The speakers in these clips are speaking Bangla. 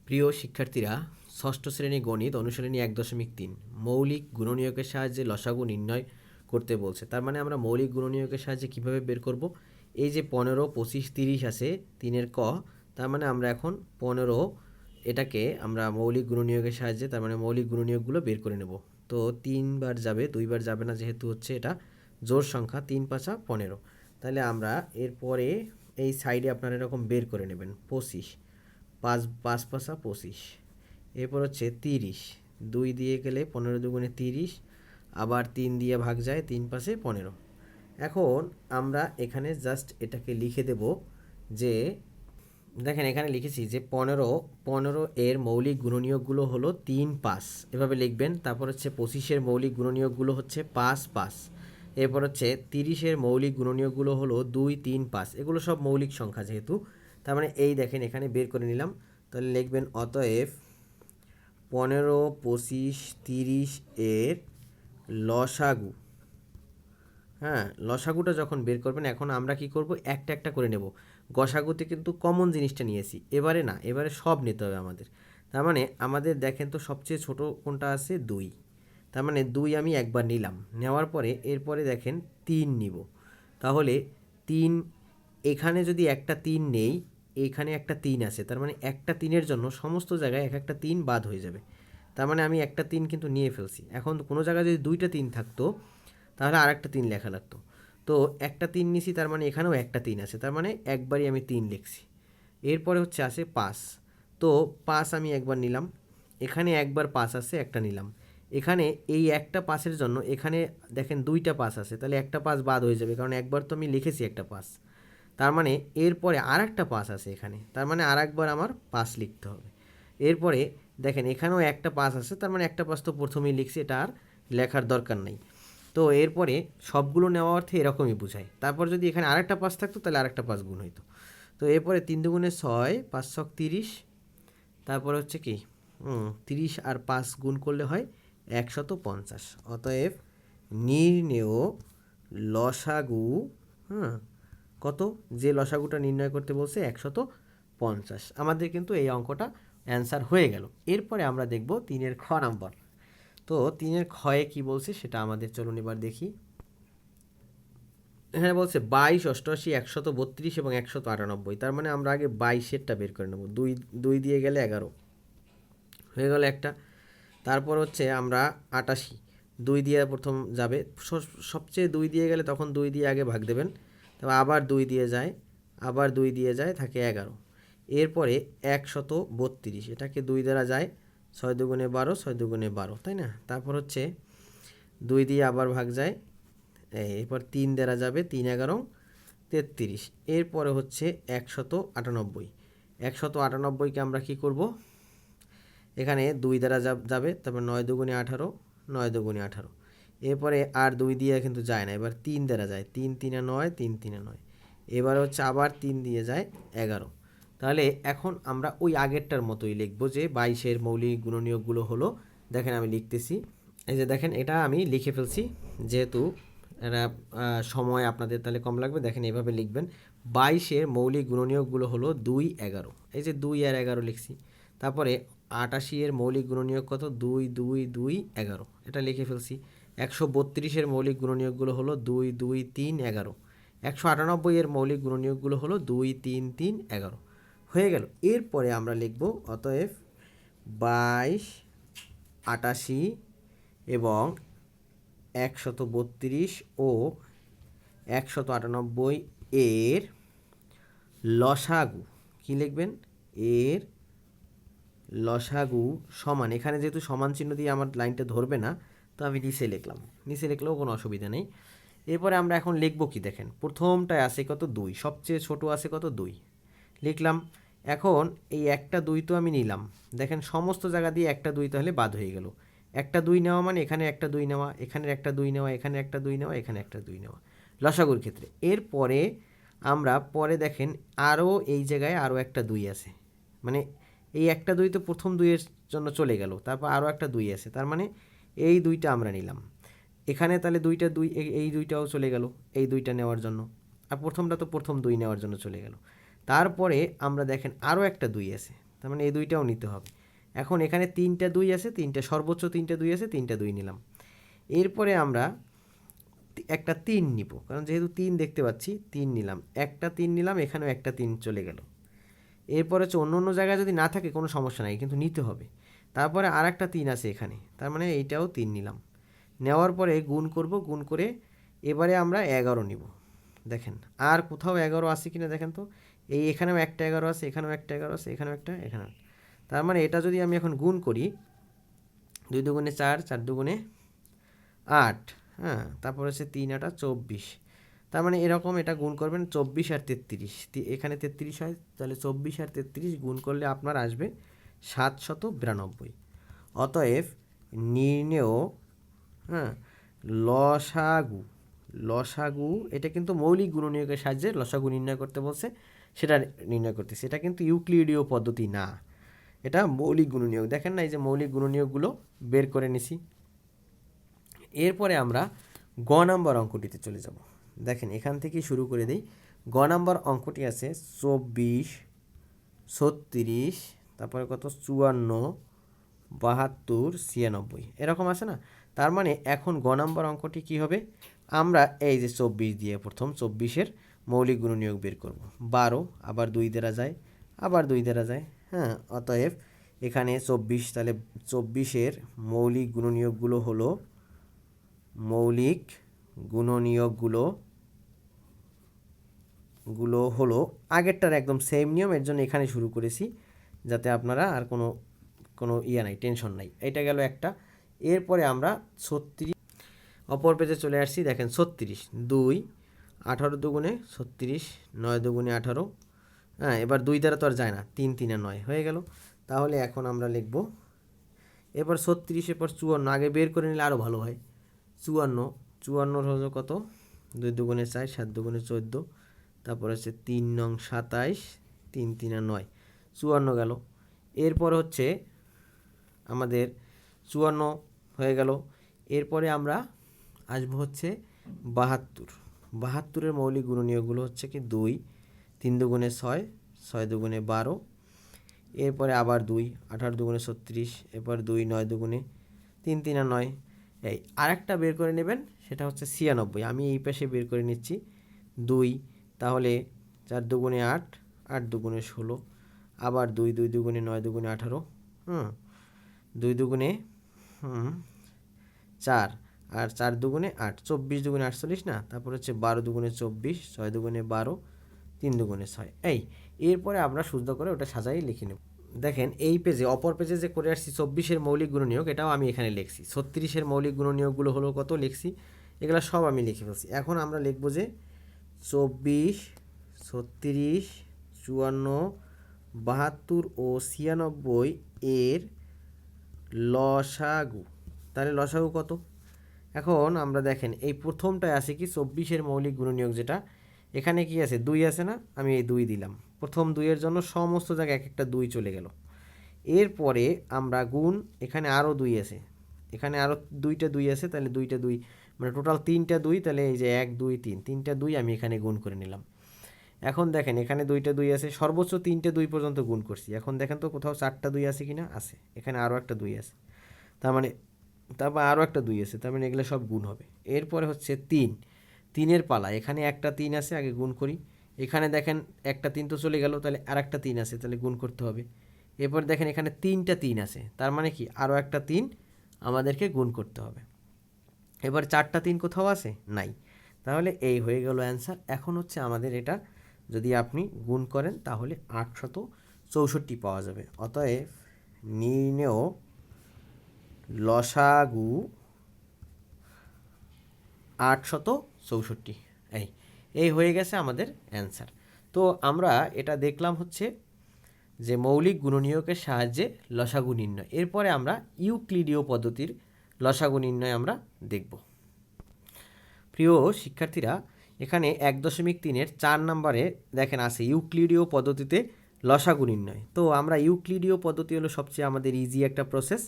প্রিয় শিক্ষার্থীরা, ষষ্ঠ শ্রেণী গণিত অনুশীলনী 1.3 মৌলিক গুণনীয়কের সাহায্যে লসাগু নির্ণয় করতে বলছে। তার মানে আমরা মৌলিক গুণনীয়কের সাহায্যে কিভাবে বের করব? এই যে 15, 25, 30 আছে 3-এর ক, তার মানে আমরা এখন 15 এটাকে আমরা মৌলিক গুণনীয়কের সাহায্যে, তার মানে মৌলিক গুণনীয়কগুলো বের করে নেব। তো 3 বার যাবে, 2 বার যাবে না, যেহেতু হচ্ছে এটা জোড় সংখ্যা, 3 5 15। তাহলে আমরা এরপরে এই সাইডে আপনারা এরকম বের করে নেবেন 25, 5 5 5 25, এরপর হচ্ছে 30, 2 দিয়ে গেলে 15 দুগুণে 30, আবার 3 দিয়ে ভাগ যায়, 3 5 15। এখন আমরা এখানে জাস্ট এটাকে লিখে দেব যে দেখেন এখানে লিখেছি যে 15 এর মৌলিক গুণনীয়কগুলো হলো 3 5, এভাবে লিখবেন। তারপর হচ্ছে 25-এর মৌলিক গুণনীয়কগুলো হচ্ছে 5 5, এরপর হচ্ছে 30-এর মৌলিক গুণনীয়কগুলো হলো 2 3 5। এগুলো সব মৌলিক সংখ্যা যেহেতু, তার মানে এই দেখেন এখানে বের করে নিলাম। তাহলে লিখবেন অতএব 15 25 30 এর লসাগু। হ্যাঁ, লসাগুটা যখন বের করবেন, এখন আমরা কি করব, একটা একটা করে নেব। গসাগুতে কিন্তু কমন জিনিসটা নিয়েছি, এবারে না, এবারে সব নিতে হবে আমাদের। তার মানে আমাদের দেখেন তো সবচেয়ে ছোট কোনটা আছে, 2। তার মানে 2 আমি একবার নিলাম, নেওয়ার পরে এরপরে দেখেন 3 নিব। তাহলে 3, এখানে যদি একটা 3 নেই, এখানে একটা 3 আছে, তার মানে একটা 3-এর জন্য সমস্ত জায়গায় এক একটা 3 বাদ হয়ে যাবে। তার মানে আমি একটা 3 কিন্তু নিয়ে ফেলছি। এখন কোনো জায়গায় যদি 2টা 3 থাকতো তাহলে আর একটা 3 লেখা লাগতো। তো একটা 3 নিছি, তার মানে এখানেও একটা 3 আছে, তার মানে একবারই আমি 3 লিখছি। এরপরে হচ্ছে আছে 5। তো 5 আমি একবার নিলাম, এখানে একবার 5 আছে, একটা নিলাম। এখানে এই একটা 5-এর জন্য এখানে দেখেন 2টা 5 আছে, তাহলে একটা 5 বাদ হয়ে যাবে, কারণ একবার তো আমি লিখেছি একটা 5। তার মানে এরপরে আর একটা 5 আছে এখানে, তার মানে আর একবার আমার 5 লিখতে হবে। এরপরে দেখেন এখানেও একটা 5 আছে, তার মানে একটা 5 তো প্রথমেই লিখছি, এটা আর লেখার দরকার নেই। তো এরপরে সবগুলো নেওয়া অর্থে এরকমই বোঝায়। তারপর যদি এখানে আরেকটা 5 থাকতো তাহলে আরেকটা 5 গুণ হইতো। তো এরপরে 3 দুগুণে 6, 5 ছক 30, তারপর হচ্ছে কি 30 আর 5 গুণ করলে হয় 150। অতএব নির্ণেয় লসাগু, হ্যাঁ, কত, যে লসাগুটা নির্ণয় করতে বলছে 150। আমাদের কিন্তু এই অঙ্কটা অ্যান্সার হয়ে গেল। এরপরে আমরা দেখব 3-এর খ নাম্বার। তো 3-এর ক্ষয়ে কি বলছে সেটা আমাদের চলুন এবার দেখি। এখানে বলছে 22 88 132 এবং 198। তার মানে আমরা আগে 22-এরটা বের করে নেব। 2 দিয়ে গেলে 11 হয়ে গেল একটা। তারপর হচ্ছে আমরা 88, 2 দিয়ে প্রথম যাবে, সবচেয়ে 2 দিয়ে গেলে তখন 2 দিয়ে আগে ভাগ দেবেন, তারপর আবার 2 দিয়ে যায়, আবার 2 দিয়ে যায়, থাকে 11। এরপরে 132, এটাকে 2 দ্বারা যায়, 6 দুগুণে 12, 6 দুগুণে 12, তাই না? তারপর হচ্ছে 2 দিয়ে আবার ভাগ যায়, এরপর 3 দ্বারা যাবে, 3 11 33। এরপরে হচ্ছে 198। 198কে আমরা কি করব, এখানে 2 দ্বারা যাবে, তারপর 9 দুগুণে 18, 9 দুগুণে 18। এরপরে আর 2 দিয়ে কিন্তু যায় না, এবার 3 দ্বারা যায়, 3 3 9, 3 3 9। এবার হচ্ছে আবার 3 দিয়ে যায়, 11। তাহলে এখন আমরা ওই আগেরটার মতোই লিখব যে 22-এর মৌলিক গুণনীয়কগুলো হলো, দেখেন আমি লিখতেছি, এই যে দেখেন এটা আমি লিখে ফেলছি, যেহেতু এটা সময় আপনাদের তাহলে কম লাগবে, দেখেন এভাবে লিখবেন। 22-এর মৌলিক গুণনীয়কগুলো হলো 2 11, এই যে 2 আর 11 লিখছি। তারপরে 88-এর মৌলিক গুণনীয়ক কত, 2 2 2 11, এটা লিখে ফেলছি। 132-এর মৌলিক গুণনীয়কগুলো হলো 2 2 3 11। 198-এর মৌলিক গুণনীয়কগুলো হলো 2 3 3 11 হয়ে গেল। এরপরে আমরা লিখব অতএব 22 88 এবং 132 ও 198 এর লসাগু। কি লিখবেন, এর লসাগু সমান, এখানে যেহেতু সমান চিহ্ন দিয়ে আমার লাইনটা ধরবে না, তো আমি নিচে লিখলাম, নিচে লিখলেও কোনো অসুবিধা নেই। এরপরে আমরা এখন লিখব কি, দেখেন প্রথমটায় আছে কত, 2, সবচেয়ে ছোট আছে কত, 2 লিখলাম। এখন এই একটা 2 তো আমি নিলাম, দেখেন সমস্ত জায়গা দিয়ে একটা 2 তাহলে বাদ হয়ে গেল। একটা 2 নেওয়া মানে এখানে একটা 2 নেওয়া, এখানে একটা 2 নেওয়া, এখানে একটা 2 নেওয়া, এখানে একটা 2 নেওয়া লসাগুর ক্ষেত্রে। এরপরে আমরা পরে দেখেন আরও এই জায়গায় আরও একটা 2 আছে, মানে এই একটা 2 তো প্রথম 2-এর জন্য চলে গেল, তারপর আরও একটা 2 আছে, তার মানে এই 2টা আমরা নিলাম। এখানে তাহলে 2টা 2, এই 2টাও চলে গেল এই 2টা নেওয়ার জন্য, আর প্রথমটা তো প্রথম 2 নেওয়ার জন্য চলে গেল। তারপরে আমরা দেখেন আরও একটা 2 আছে, তার মানে এই দুইটাও নিতে হবে। এখন এখানে 3টা 2 আছে, সর্বোচ্চ 3টা 2 আছে, 3টা 2 নিলাম। এরপরে আমরা একটা 3 নিব, কারণ যেহেতু 3 দেখতে পাচ্ছি 3 নিলাম, একটা 3 নিলাম, এখানেও একটা 3 চলে গেল। এরপরে হচ্ছে অন্য অন্য জায়গায় যদি না থাকে কোনো সমস্যা নাই, কিন্তু নিতে হবে। তারপরে আর একটা 3 আছে এখানে, তার মানে এইটাও 3 নিলাম। নেওয়ার পরে গুণ করব, গুণ করে এবারে আমরা 11 নিব। দেখেন আর কোথাও 11 আছে কিনা দেখেন তো, এখানেও একটা 11 আছে, এখানেও একটা 11 আছে, এখানেও একটা, এখানেও। তার মানে এটা যদি আমি এখন গুণ করি, 2 দুগুণে 4, 4 দুগুণে 8, হ্যাঁ, তারপর হচ্ছে 3 8 24। তার মানে এরকম এটা গুণ করবেন 24 আর 33, এখানে 33 হয়, তাহলে 24 আর 33 গুণ করলে আপনার আসবে 792। অতএব নির্ণেয়, হ্যাঁ, লসাগু, লসাগু এটা কিন্তু মৌলিক গুণনীয়কের সাহায্যে লসাগু নির্ণয় করতে বলছে, সেটা নির্ণয় করতেছে। এটা কিন্তু ইউক্লিডীয় পদ্ধতি না, এটা মৌলিক গুণনীয়ক। দেখেন না, এই যে মৌলিক গুণনীয়কগুলো বের করে নিছি। এরপরে আমরা গ নাম্বার অঙ্কটিতে চলে যাব। দেখেন এখান থেকেই শুরু করে দিই। গ নাম্বার অঙ্কটি আছে 24, 36, তারপরে কত 54, 72, 96, এরকম আছে না। তার মানে এখন গ নাম্বার অঙ্কটি কী হবে, আমরা এই যে 24 দিয়ে প্রথম 24-এর মৌলিক গুণনীয়ক বের করব। 12 আবার 2 দ্বারা যায়, আবার 2 দ্বারা যায়, হ্যাঁ। অতএব এখানে 24, তাহলে 24-এর মৌলিক গুণনীয়কগুলো হলো, মৌলিক গুণনীয়কগুলো হলো আগেরটার একদম সেম নিয়ম, এর জন্য এখানে শুরু করেছি, যাতে আপনারা আর কোনো নাই, টেনশন নাই। এটা গেল একটা। এরপরে আমরা 36 অপর পেজে চলে আসছি। দেখেন 36, 2, 18 দুগুণে 36, 9 দুগুণে 18, হ্যাঁ। এবার 2 দ্বারা তো আর যায় না, 3 3 9 হয়ে গেল। তাহলে এখন আমরা লিখব, এবার 36 পর 54, আগে বের করে নিলে আরও ভালো হয়। 54 হলো কত, 2 দুগুণে 4, 7 দুগুণে 14, তারপর হচ্ছে 3 নং 27, 3 3 9, 54 গেল। এরপর হচ্ছে আমাদের 54 হয়ে গেল। এরপরে আমরা আসবো হচ্ছে 72। 72-এর মৌলিক গুণনীয়কগুলো হচ্ছে কি 2, 3 দুগুণে 6, 6 দুগুণে 12, এরপরে আবার 2, 18 দুগুণে 36, এরপর 2, 9 দুগুণে 3 3 9। এই আরেকটা বের করে নেবেন, সেটা হচ্ছে 96। আমি এই পাশে বের করে নিচ্ছি 2, তাহলে 4 দুগুণে 8, 8 দুগুণে 16, আবার 2, 2 দুগুণে 9 দুগুণে 18, 2 দুগুণে 4, আর 4 দুগুণে 8, 24 দুগুণে 48 না। তারপর হচ্ছে 12 দুগুণে 24, 6 দুগুণে 12, 3 দুগুণে 6। এরপরে আমরা শুদ্ধ করে ওটা সাজাই লিখে নেব। দেখেন এই পেজে, অপর পেজে যে করে আসছি 24-এর মৌলিক গুণনীয়ক, এটাও আমি এখানে লিখছি। 36-এর মৌলিক গুণনীয়কগুলো হলো কত লিখছি, এগুলো সব আমি লিখে ফেলছি। এখন আমরা লিখব যে 24, 36, 54, 72 ও 96 এর লসাগু। তাহলে লসাগু কত? এখন আমরা দেখেন এই প্রথমটায় আছে কি 24-এর মৌলিক গুণনীয়ক, যেটা এখানে কি আছে 2 আছে না, আমি এই 2 দিলাম। প্রথম 2-এর জন্য সমস্ত জায়গায় এক একটা 2 চলে গেল। এরপরে আমরা গুণ, এখানে আরও 2 আছে, এখানে আরও 2টা 2 আছে, তাহলে 2টা 2 মানে টোটাল 3টা 2, তাহলে এই যে 1 2 3, 3টা 2 আমি এখানে গুণ করে নিলাম। এখন দেখেন এখানে 2টা 2 আছে, সর্বোচ্চ 3টে 2 পর্যন্ত গুণ করছি। এখন দেখেন তো কোথাও 4টা 2 আছে কিনা, আছে। এখানে আরও একটা 2 আছে, তার মানে তারপর আরও একটা 2 আছে, তার মানে এগুলো সব গুণ হবে। এরপরে হচ্ছে 3-এর পালা, এখানে একটা 3 আছে, আগে গুণ করি। এখানে দেখেন একটা 3 তো চলে গেল, তাহলে আর একটা 3 আছে, তাহলে গুণ করতে হবে। এরপর দেখেন এখানে 3টা 3 আছে, তার মানে কি আরও একটা 3 আমাদেরকে গুণ করতে হবে। এবার 4টা 3 কোথাও আছে, নাই। তাহলে এই হয়ে গেল অ্যান্সার। এখন হচ্ছে আমাদের এটা যদি আপনি গুণ করেন তাহলে 864 পাওয়া যাবে। অতএব নির্ণেয় লসাগু 864। এই হয়ে গেছে আমাদের অ্যান্সার। তো আমরা এটা দেখলাম হচ্ছে যে মৌলিক গুণনীয়কের সাহায্যে লসাগু নির্ণয়। এরপরে আমরা ইউক্লিডীয় পদ্ধতির লসাগু নির্ণয় আমরা দেখব। প্রিয় শিক্ষার্থীরা, এখানে 1.3-এর 4 নম্বরে দেখেন আছে ইউক্লিডীয় পদ্ধতিতে লসাগু নির্ণয়। তো আমরা ইউক্লিডীয় পদ্ধতি হলো সবচেয়ে আমাদের ইজি একটা প্রসেস।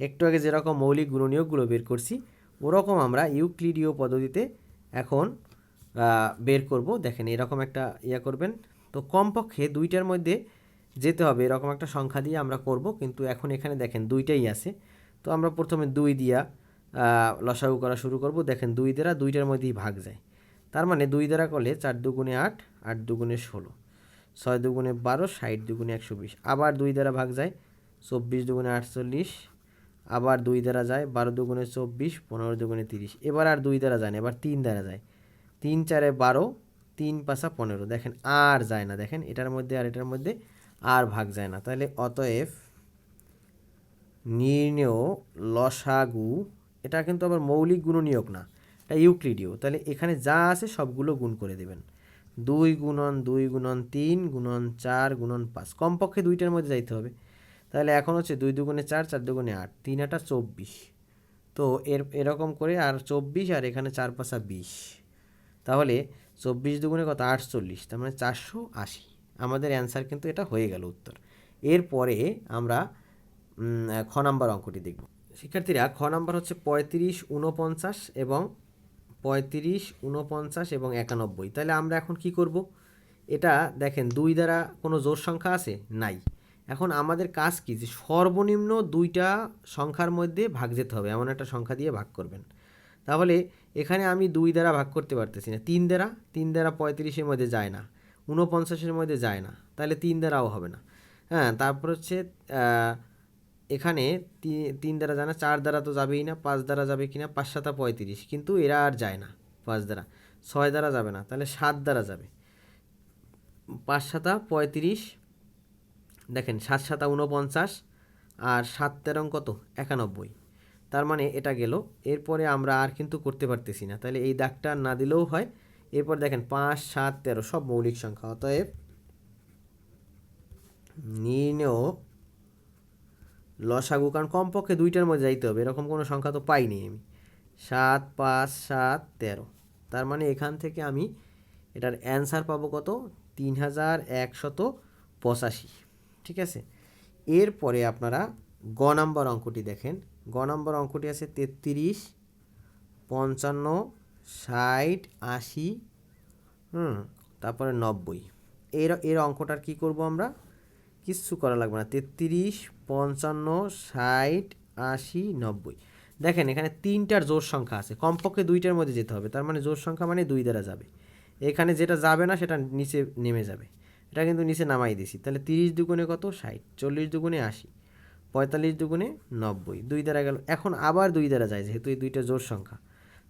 একটু আগে যেরকম মৌলিক গুণনীয়কগুলো বের করছি, ওরকম আমরা ইউক্লিডীয় পদ্ধতিতে এখন বের করব। দেখেন এরকম একটা করবেন। তো কমপক্ষে 2টার মধ্যে যেতে হবে, এরকম একটা সংখ্যা দিয়ে আমরা করব। কিন্তু এখন এখানে দেখেন দুইটাই আছে, তো আমরা প্রথমে 2 দিয়া লসাগু করা শুরু করব। দেখেন 2 দ্বারা দুইটার মধ্যেই ভাগ যায়, তার মানে 2 দ্বারা করলে 4 দুগুণে 8, 8 দুগুণে 16, 6 দুগুণে 12, 60 দুগুণে 120। আবার 2 দ্বারা ভাগ যায়, 24 দুগুণে 48, আবার 2 দ্বারা যায়, 12 দুগুণে 24, 15 দুগুণে 30। এবার আর 2 দ্বারা যায় না, এবার 3 দ্বারা যায়, 3 4 12, 3 5 15। দেখেন আর যায় না, দেখেন এটার মধ্যে আর এটার মধ্যে আর ভাগ যায় না। তাহলে অতএব নির্ণেয় লসাগু, এটা কিন্তু আবার মৌলিক গুণনীয়ক না, এটা ইউক্লিডীয়। তাহলে এখানে যা আছে সবগুলো গুণ করে দেবেন। 2 গুণন 2 গুণন 3 গুণন 4 গুণন 5, কমপক্ষে দুইটার মধ্যে যাইতে হবে। তাহলে এখন হচ্ছে 2 দুগুণে 4, 4 দুগুণে 8, 3 8 24। তো এরকম করে আর 24, আর এখানে 4 5 20। তাহলে 24 দুগুণে কত, 48, তার মানে 480। আমাদের অ্যান্সার কিন্তু এটা হয়ে গেল উত্তর। এরপরে আমরা খ নাম্বার অঙ্কটি দেখব। শিক্ষার্থীরা, খ নাম্বার হচ্ছে 35, 49 এবং 35, 49 এবং 91। তাহলে আমরা এখন কি করব? এটা দেখেন 2 দ্বারা কোনো জোড় সংখ্যা আছে? নাই। এখন আমাদের কাজ কি, যে সর্বনিম্ন দুইটা সংখ্যার মধ্যে ভাগ যেতে হবে, এমন একটা সংখ্যা দিয়ে ভাগ করবেন। তাহলে এখানে আমি 2 দ্বারা ভাগ করতে পারতেছি না, 3 দ্বারা। 3 দ্বারা 35-এর মধ্যে যায় না, 49-এর মধ্যে যায় না, তাহলে 3 দ্বারাও হবে না। হ্যাঁ, তারপর হচ্ছে এখানে 3 দ্বারা যায় না, 4 দ্বারা তো যাবেই না, 5 দ্বারা যাবে কিনা, 5 7 35, কিন্তু এরা আর যায় না 5 দ্বারা। 6 দ্বারা যাবে না, তাহলে 7 দ্বারা যাবে, 5 7 35, দেখেন 7 7 49, আর 7 13 কত, 91। তার মানে এটা গেল। এরপরে আমরা আর কিন্তু করতে পারতেছি না, তাহলে এই দাগটা না দিলেও হয়। এরপর দেখেন 5 7 13 সব মৌলিক সংখ্যা। অতএব নির্ণেয় লসাগু, কারণ কমপক্ষে দুইটার মধ্যে যাইতে হবে, এরকম কোনো সংখ্যা তো পাইনি আমি। 7 5 7 13, তার মানে এখান থেকে আমি এটার অ্যান্সার পাবো কত, 3185। ঠিক আছে। এরপরে আপনারা গ নাম্বার অঙ্কটি দেখেন। গ নাম্বার অঙ্কটি আছে 33, 55, 60, 80, তারপরে 90। এর অঙ্কটার কি করব আমরা? কিচ্ছু করা লাগবে না। 33, 55, 60, 80, 90। দেখেন এখানে 3টার জোড় সংখ্যা আছে, কমপক্ষে 2টার মধ্যে যেতে হবে, তার মানে জোড় সংখ্যা মানে 2 দ্বারা যাবে। এখানে যেটা যাবে না সেটা নিচে নেমে যাবে, এটা কিন্তু নিচে নামাই দিছি। তাহলে 30 দুগুণে কত, 60, 40 দুগুণে 80, 45 দুগুণে 90, 2 দ্বারা গেল। এখন আবার 2 দ্বারা যায়, যেহেতু এই দুইটা জোড় সংখ্যা,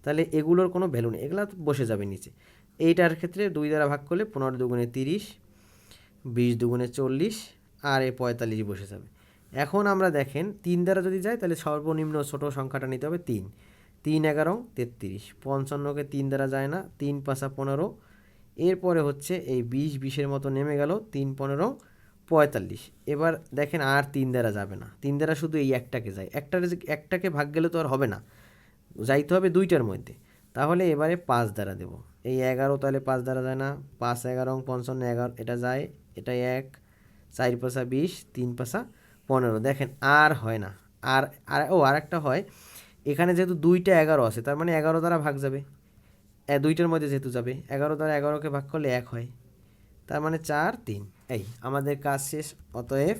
তাহলে এগুলোর কোনো ভ্যালু নেই, এগুলো বসে যাবে নিচে। এইটার ক্ষেত্রে 2 দ্বারা ভাগ করলে 15 দুগুণে 30, 20 দুগুণে 40, আর এই 45 বসে যাবে। এখন আমরা দেখেন 3 দ্বারা যদি যায়, তাহলে সর্বনিম্ন ছোট সংখ্যাটা নিতে হবে 3। 3 11 33, 55কে 3 দ্বারা যায় না, 3 5 15। এরপরে হচ্ছে এই 20 20-এর মতো নেমে গেল, 3 15 45। এবার দেখেন আর 3 দ্বারা যাবে না, 3 দ্বারা শুধু এই একটাকে যায়, একটাকে ভাগ গেলে তো আর হবে না, যাইতে হবে দুইটার মধ্যে। তাহলে এবারে 5 দ্বারা দেব। এই 11, তাহলে 5 দ্বারা যায় না, 5 11 55 11, এটা যায়, এটা 1, 4 5 20, 3 5 15। দেখেন আর হয় না। আর আর একটা হয়, এখানে যেহেতু 2টা 11 আছে, তার মানে 11 দ্বারা ভাগ যাবে, দুইটার মধ্যে যেহেতু যাবে, 11 দ্বারা 11কে ভাগ করলে 1 হয়, তার মানে 4 3। এই আমাদের কাজ শেষ। অতএব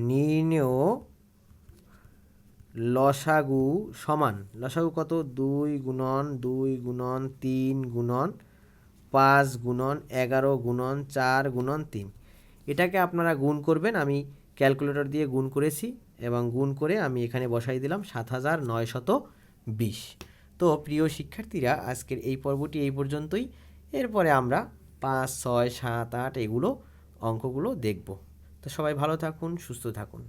নির্ণেয় লসাগু সমান, লসাগু কত, 2 গুণন 2 গুণন 3 গুণন 5 গুণন 11 গুণন 4 গুণন 3। এটাকে আপনারা গুণ করবেন, আমি ক্যালকুলেটর দিয়ে গুণ করেছি, এবং গুণ করে আমি এখানে বসাই দিলাম 7920। তো প্রিয় শিক্ষার্থীরা, আজকের এই পর্বটি এই পর্যন্তই। এরপরে আমরা 5 6 7 8 এগুলো অঙ্কগুলো দেখব। তো সবাই ভালো থাকুন, সুস্থ থাকুন।